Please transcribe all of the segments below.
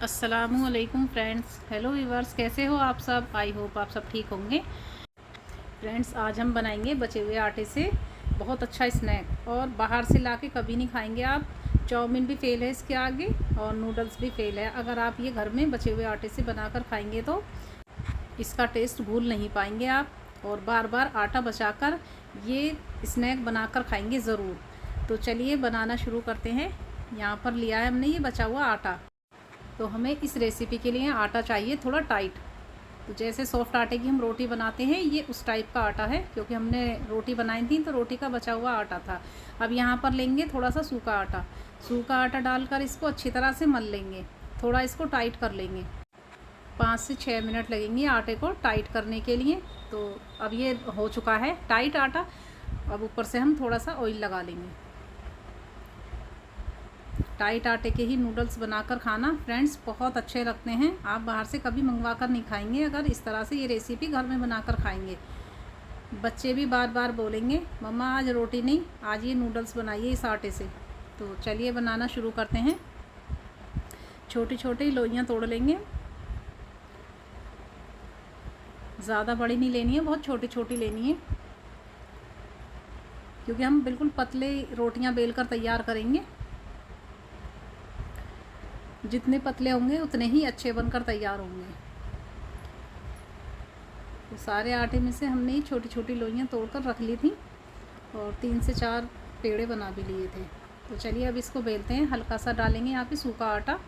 अस्सलामुअलैकुम friends, hello viewers, कैसे हो आप सब। आई होप आप सब ठीक होंगे। फ्रेंड्स, आज हम बनाएंगे बचे हुए आटे से बहुत अच्छा स्नैक, और बाहर से लाके कभी नहीं खाएंगे आप। चाउमीन भी फेल है इसके आगे, और नूडल्स भी फेल है। अगर आप ये घर में बचे हुए आटे से बनाकर खाएंगे तो इसका टेस्ट भूल नहीं पाएंगे आप, और बार बार आटा बचाकर ये स्नैक बनाकर खाएंगे ज़रूर। तो चलिए बनाना शुरू करते हैं। यहाँ पर लिया है हमने ये बचा हुआ आटा। तो हमें इस रेसिपी के लिए आटा चाहिए थोड़ा टाइट। तो जैसे सॉफ्ट आटे की हम रोटी बनाते हैं, ये उस टाइप का आटा है, क्योंकि हमने रोटी बनाई थी तो रोटी का बचा हुआ आटा था। अब यहाँ पर लेंगे थोड़ा सा सूखा आटा। सूखा आटा डालकर इसको अच्छी तरह से मल लेंगे, थोड़ा इसको टाइट कर लेंगे। 5 से 6 मिनट लगेंगे आटे को टाइट करने के लिए। तो अब ये हो चुका है टाइट आटा। अब ऊपर से हम थोड़ा सा ऑयल लगा लेंगे। टाइट आटे के ही नूडल्स बनाकर खाना फ्रेंड्स बहुत अच्छे लगते हैं। आप बाहर से कभी मंगवा कर नहीं खाएंगे अगर इस तरह से ये रेसिपी घर में बनाकर खाएंगे। बच्चे भी बार बार बोलेंगे, मम्मा आज रोटी नहीं, आज ये नूडल्स बनाइए इस आटे से। तो चलिए बनाना शुरू करते हैं। छोटी छोटी लोइयाँ तोड़ लेंगे। ज़्यादा बड़ी नहीं लेनी है, बहुत छोटी छोटी लेनी है, क्योंकि हम बिल्कुल पतले रोटियां बेलकर तैयार करेंगे। जितने पतले होंगे उतने ही अच्छे बनकर तैयार होंगे। तो सारे आटे में से हमने ये छोटी छोटी लोइयाँ तोड़कर रख ली थी, और 3 से 4 पेड़े बना भी लिए थे। तो चलिए अब इसको बेलते हैं। हल्का सा डालेंगे यहाँ पे सूखा आटा,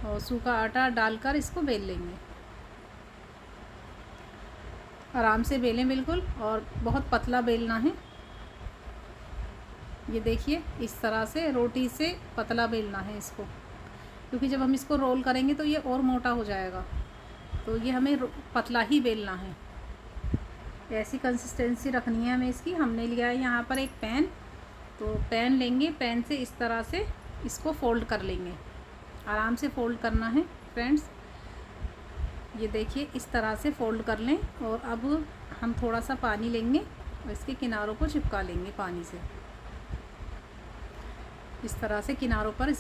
और सूखा आटा डालकर इसको बेल लेंगे। आराम से बेलें बिल्कुल, और बहुत पतला बेलना है। ये देखिए, इस तरह से रोटी से पतला बेलना है इसको, क्योंकि जब हम इसको रोल करेंगे तो ये और मोटा हो जाएगा। तो ये हमें पतला ही बेलना है। ऐसी कंसिस्टेंसी रखनी है हमें इसकी। हमने लिया है यहाँ पर एक पैन। तो पैन लेंगे, पैन से इस तरह से इसको फोल्ड कर लेंगे। आराम से फोल्ड करना है फ्रेंड्स। ये देखिए, इस तरह से फोल्ड कर लें। और अब हम थोड़ा सा पानी लेंगे और इसके किनारों को चिपका लेंगे पानी से। इस तरह से किनारों पर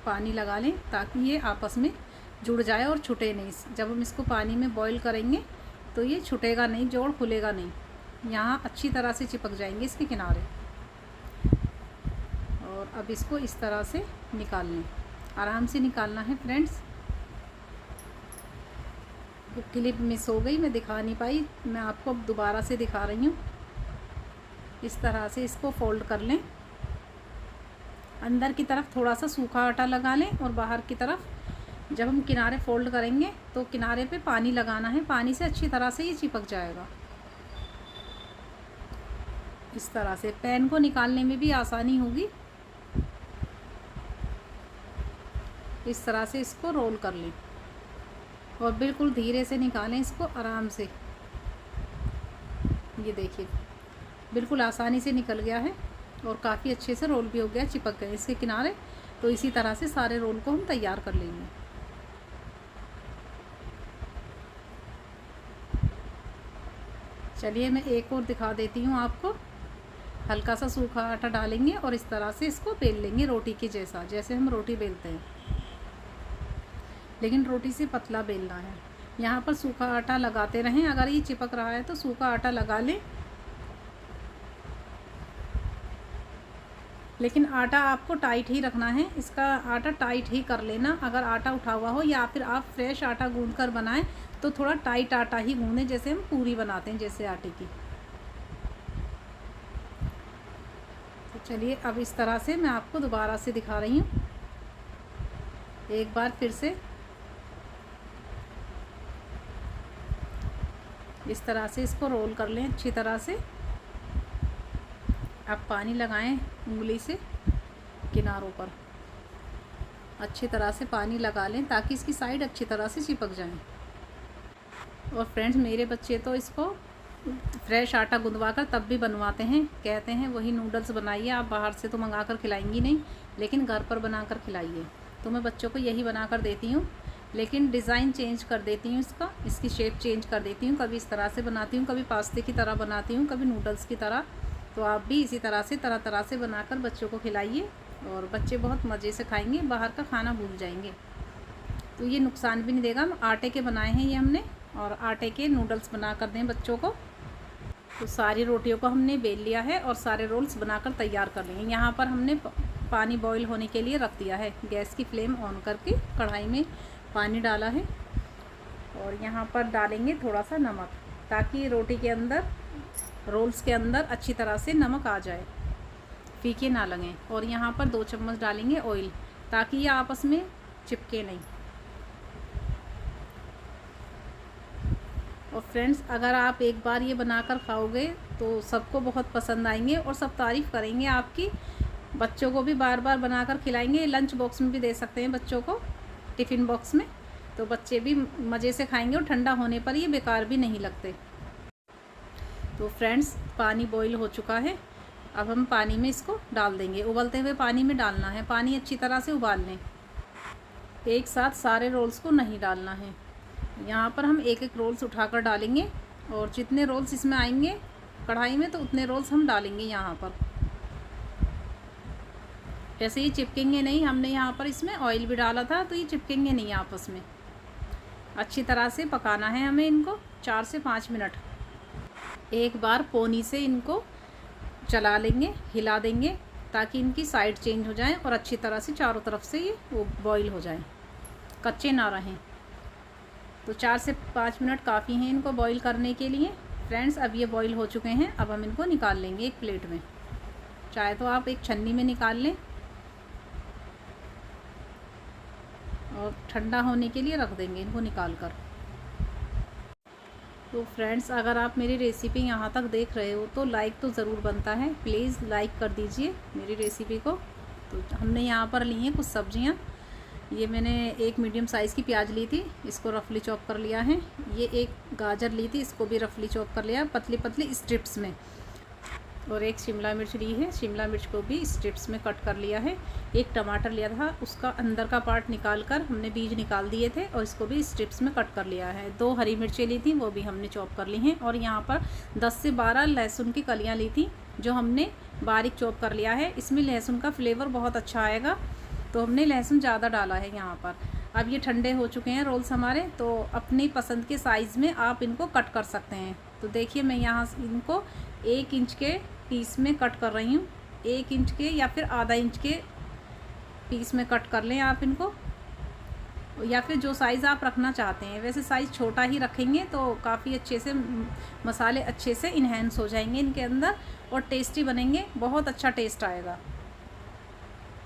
पानी लगा लें, ताकि ये आपस में जुड़ जाए और छूटे नहीं। जब हम इसको पानी में बॉईल करेंगे तो ये छूटेगा नहीं, जोड़ खुलेगा नहीं। यहाँ अच्छी तरह से चिपक जाएंगे इसके किनारे। और अब इसको इस तरह से निकाल लें। आराम से निकालना है फ्रेंड्स। तो क्लिप मिस हो गई, मैं दिखा नहीं पाई, मैं आपको अब दोबारा से दिखा रही हूँ। इस तरह से इसको फोल्ड कर लें। अंदर की तरफ थोड़ा सा सूखा आटा लगा लें, और बाहर की तरफ जब हम किनारे फोल्ड करेंगे तो किनारे पे पानी लगाना है। पानी से अच्छी तरह से ये चिपक जाएगा। इस तरह से पैन को निकालने में भी आसानी होगी। इस तरह से इसको रोल कर लें, और बिल्कुल धीरे से निकालें इसको, आराम से। ये देखिए, बिल्कुल आसानी से निकल गया है, और काफ़ी अच्छे से रोल भी हो गया, चिपक गए इसके किनारे। तो इसी तरह से सारे रोल को हम तैयार कर लेंगे। चलिए मैं एक और दिखा देती हूँ आपको। हल्का सा सूखा आटा डालेंगे और इस तरह से इसको बेल लेंगे रोटी के जैसा, जैसे हम रोटी बेलते हैं, लेकिन रोटी से पतला बेलना है। यहाँ पर सूखा आटा लगाते रहें। अगर ये चिपक रहा है तो सूखा आटा लगा लें, लेकिन आटा आपको टाइट ही रखना है। इसका आटा टाइट ही कर लेना। अगर आटा उठा हुआ हो, या फिर आप फ्रेश आटा गूंद कर बनाएं तो थोड़ा टाइट आटा ही गूंदें, जैसे हम पूरी बनाते हैं जैसे आटे की। तो चलिए अब इस तरह से मैं आपको दोबारा से दिखा रही हूँ, एक बार फिर से। इस तरह से इसको रोल कर लें अच्छी तरह से। अब पानी लगाएं उंगली से किनारों पर, अच्छी तरह से पानी लगा लें, ताकि इसकी साइड अच्छी तरह से चिपक जाएं। और फ्रेंड्स, मेरे बच्चे तो इसको फ्रेश आटा गुंदवा कर तब भी बनवाते हैं। कहते हैं वही नूडल्स बनाइए, आप बाहर से तो मंगा कर खिलाएंगी नहीं, लेकिन घर पर बना कर खिलाइए। तो मैं बच्चों को यही बना कर देती हूँ, लेकिन डिज़ाइन चेंज कर देती हूँ इसकी शेप चेंज कर देती हूँ। कभी इस तरह से बनाती हूँ, कभी पास्ते की तरह बनाती हूँ, कभी नूडल्स की तरह। तो आप भी इसी तरह से तरह तरह से बनाकर बच्चों को खिलाइए, और बच्चे बहुत मज़े से खाएंगे, बाहर का खाना भूल जाएंगे। तो ये नुकसान भी नहीं देगा। हम आटे के बनाए हैं ये हमने, और आटे के नूडल्स बना कर दें बच्चों को। तो सारी रोटियों को हमने बेल लिया है और सारे रोल्स बनाकर तैयार कर लेंगे। यहाँ पर हमने पानी बॉईल होने के लिए रख दिया है। गैस की फ्लेम ऑन करके कढ़ाई में पानी डाला है, और यहाँ पर डालेंगे थोड़ा सा नमक, ताकि रोटी के अंदर, रोल्स के अंदर अच्छी तरह से नमक आ जाए, फीके ना लगें। और यहाँ पर 2 चम्मच डालेंगे ऑयल, ताकि ये आपस में चिपके नहीं। और फ्रेंड्स, अगर आप एक बार ये बनाकर खाओगे तो सबको बहुत पसंद आएंगे और सब तारीफ़ करेंगे आपकी। बच्चों को भी बार बार बनाकर खिलाएंगे। लंच बॉक्स में भी दे सकते हैं बच्चों को, टिफ़िन बॉक्स में, तो बच्चे भी मज़े से खाएंगे और ठंडा होने पर ये बेकार भी नहीं लगते। तो फ्रेंड्स, पानी बॉईल हो चुका है। अब हम पानी में इसको डाल देंगे। उबलते हुए पानी में डालना है, पानी अच्छी तरह से उबाल लें। एक साथ सारे रोल्स को नहीं डालना है। यहाँ पर हम एक एक रोल्स उठाकर डालेंगे, और जितने रोल्स इसमें आएंगे कढ़ाई में, तो उतने रोल्स हम डालेंगे यहाँ पर। ऐसे ही चिपकेंगे नहीं। हमने यहाँ पर इसमें ऑयल भी डाला था, तो ये चिपकेंगे नहीं आपस में। अच्छी तरह से पकाना है हमें इनको 4 से 5 मिनट। एक बार पोनी से इनको चला लेंगे, हिला देंगे, ताकि इनकी साइड चेंज हो जाए और अच्छी तरह से चारों तरफ से ये वो बॉईल हो जाए, कच्चे ना रहें। तो 4 से 5 मिनट काफ़ी हैं इनको बॉईल करने के लिए। फ्रेंड्स, अब ये बॉईल हो चुके हैं। अब हम इनको निकाल लेंगे एक प्लेट में। चाहे तो आप एक छन्नी में निकाल लें, और ठंडा होने के लिए रख देंगे इनको निकाल कर। तो फ्रेंड्स, अगर आप मेरी रेसिपी यहाँ तक देख रहे हो तो लाइक तो ज़रूर बनता है। प्लीज़ लाइक कर दीजिए मेरी रेसिपी को। तो हमने यहाँ पर ली हैं कुछ सब्जियाँ। ये मैंने एक मीडियम साइज़ की प्याज ली थी, इसको रफली चॉप कर लिया है। ये एक गाजर ली थी, इसको भी रफली चॉप कर लिया पतली पतली स्ट्रिप्स में। और एक शिमला मिर्च ली है, शिमला मिर्च को भी स्ट्रिप्स में कट कर लिया है। एक टमाटर लिया था, उसका अंदर का पार्ट निकाल कर हमने बीज निकाल दिए थे, और इसको भी स्ट्रिप्स में कट कर लिया है। 2 हरी मिर्चें ली थी, वो भी हमने चॉप कर ली हैं। और यहाँ पर 10 से 12 लहसुन की कलियाँ ली थी, जो हमने बारीक चॉप कर लिया है। इसमें लहसुन का फ्लेवर बहुत अच्छा आएगा, तो हमने लहसुन ज़्यादा डाला है यहाँ पर। अब ये ठंडे हो चुके हैं रोल्स हमारे, तो अपनी पसंद के साइज़ में आप इनको कट कर सकते हैं। तो देखिए, मैं यहाँ इनको 1 इंच के पीस में कट कर रही हूँ। 1 इंच के या फिर आधा इंच के पीस में कट कर लें आप इनको, या फिर जो साइज़ आप रखना चाहते हैं। वैसे साइज़ छोटा ही रखेंगे तो काफ़ी अच्छे से मसाले अच्छे से इन्हेंस हो जाएंगे इनके अंदर, और टेस्टी बनेंगे, बहुत अच्छा टेस्ट आएगा।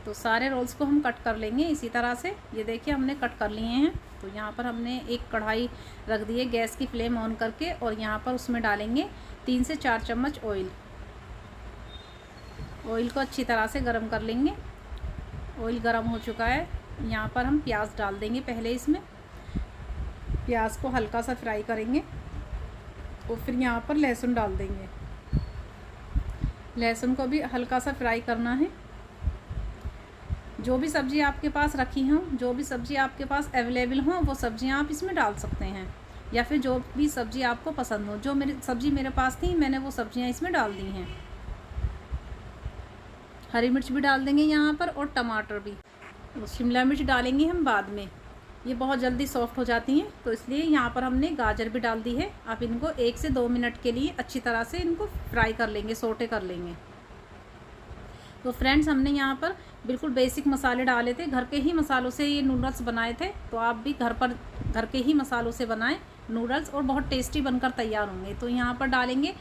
तो सारे रोल्स को हम कट कर लेंगे इसी तरह से। ये देखिए, हमने कट कर लिए हैं। तो यहाँ पर हमने एक कढ़ाई रख दी है गैस की फ्लेम ऑन करके, और यहाँ पर उसमें डालेंगे 3 से 4 चम्मच ऑयल। ऑयल को अच्छी तरह से गरम कर लेंगे। ऑयल गरम हो चुका है। यहाँ पर हम प्याज डाल देंगे पहले इसमें। प्याज को हल्का सा फ्राई करेंगे, और फिर यहाँ पर लहसुन डाल देंगे। लहसुन को भी हल्का सा फ्राई करना है। जो भी सब्ज़ी आपके पास रखी हों, जो भी सब्ज़ी आपके पास अवेलेबल हों, वो सब्ज़ियाँ आप इसमें डाल सकते हैं, या फिर जो भी सब्ज़ी आपको पसंद हो। जो सब्ज़ी मेरे पास थी, मैंने वो सब्ज़ियाँ इसमें डाल दी हैं। हरी मिर्च भी डाल देंगे यहाँ पर, और टमाटर भी। शिमला मिर्च डालेंगे हम बाद में, ये बहुत जल्दी सॉफ्ट हो जाती हैं, तो इसलिए यहाँ पर हमने गाजर भी डाल दी है। आप इनको 1 से 2 मिनट के लिए अच्छी तरह से इनको फ्राई कर लेंगे, सोटे कर लेंगे। तो फ्रेंड्स, हमने यहाँ पर बिल्कुल बेसिक मसाले डाले थे। घर के ही मसालों से ये नूडल्स बनाए थे, तो आप भी घर के ही मसालों से बनाएं नूडल्स, और बहुत टेस्टी बनकर तैयार होंगे। तो यहाँ पर डालेंगे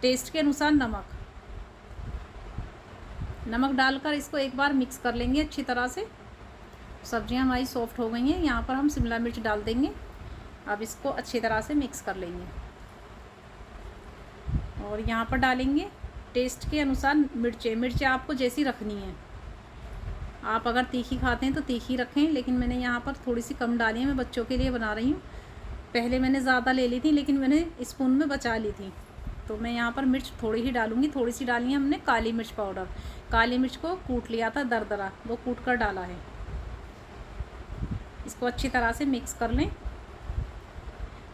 टेस्ट के अनुसार नमक। नमक डालकर इसको एक बार मिक्स कर लेंगे अच्छी तरह से। सब्जियां हमारी सॉफ्ट हो गई हैं। यहाँ पर हम शिमला मिर्च डाल देंगे। अब इसको अच्छी तरह से मिक्स कर लेंगे, और यहाँ पर डालेंगे टेस्ट के अनुसार मिर्चें आपको जैसी रखनी है। आप अगर तीखी खाते हैं तो तीखी रखें, लेकिन मैंने यहाँ पर थोड़ी सी कम डाली है। मैं बच्चों के लिए बना रही हूँ। पहले मैंने ज़्यादा ले ली थी, लेकिन मैंने स्पून में बचा ली थी, तो मैं यहाँ पर मिर्च थोड़ी ही डालूँगी। थोड़ी सी डाली है हमने काली मिर्च पाउडर। काली मिर्च को कूट लिया था दरदरा, वो कूट कर डाला है। इसको अच्छी तरह से मिक्स कर लें,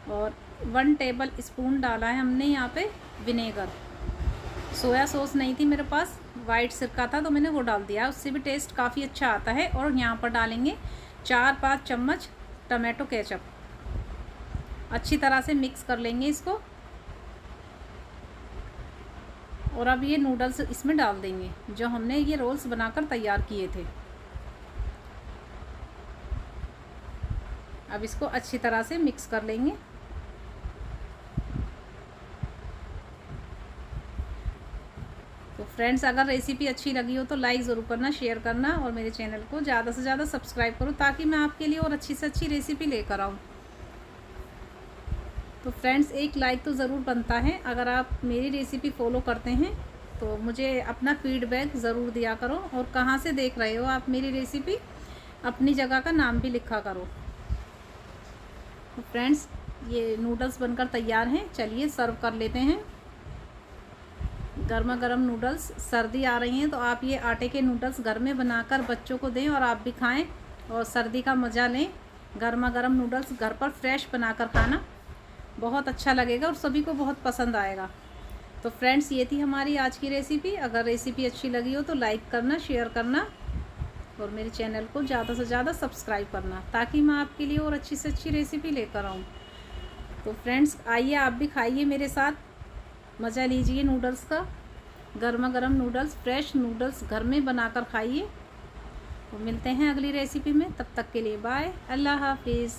और 1 टेबल स्पून डाला है हमने यहाँ पे विनेगर। सोया सॉस नहीं थी मेरे पास, वाइट सिरका था, तो मैंने वो डाल दिया। उससे भी टेस्ट काफ़ी अच्छा आता है। और यहाँ पर डालेंगे 4-5 चम्मच टमाटो केचप। अच्छी तरह से मिक्स कर लेंगे इसको। और अब ये नूडल्स इसमें डाल देंगे जो हमने ये रोल्स बनाकर तैयार किए थे। अब इसको अच्छी तरह से मिक्स कर लेंगे। तो फ्रेंड्स, अगर रेसिपी अच्छी लगी हो तो लाइक ज़रूर करना, शेयर करना और मेरे चैनल को ज़्यादा से ज़्यादा सब्सक्राइब करो ताकि मैं आपके लिए और अच्छी से अच्छी रेसिपी लेकर आऊँ। तो फ्रेंड्स, एक लाइक तो ज़रूर बनता है। अगर आप मेरी रेसिपी फॉलो करते हैं तो मुझे अपना फीडबैक ज़रूर दिया करो, और कहाँ से देख रहे हो आप मेरी रेसिपी, अपनी जगह का नाम भी लिखा करो। तो फ्रेंड्स, ये नूडल्स बनकर तैयार हैं। चलिए सर्व कर लेते हैं। गर्मा गर्म नूडल्स। सर्दी आ रही है तो आप ये आटे के नूडल्स घर में बनाकर बच्चों को दें और आप भी खाएं और सर्दी का मज़ा लें। गर्मा गर्म नूडल्स घर पर फ्रेश बनाकर खाना बहुत अच्छा लगेगा और सभी को बहुत पसंद आएगा। तो फ्रेंड्स, ये थी हमारी आज की रेसिपी। अगर रेसिपी अच्छी लगी हो तो लाइक करना, शेयर करना और मेरे चैनल को ज़्यादा से ज़्यादा सब्सक्राइब करना ताकि मैं आपके लिए और अच्छी से अच्छी रेसिपी लेकर आऊँ। तो फ्रेंड्स, आइए आप भी खाइए मेरे साथ, मज़ा लीजिए नूडल्स का। गर्मा गर्म नूडल्स, फ्रेश नूडल्स घर में बनाकर खाइए। तो मिलते हैं अगली रेसिपी में, तब तक के लिए बाय, अल्लाह हाफिज़।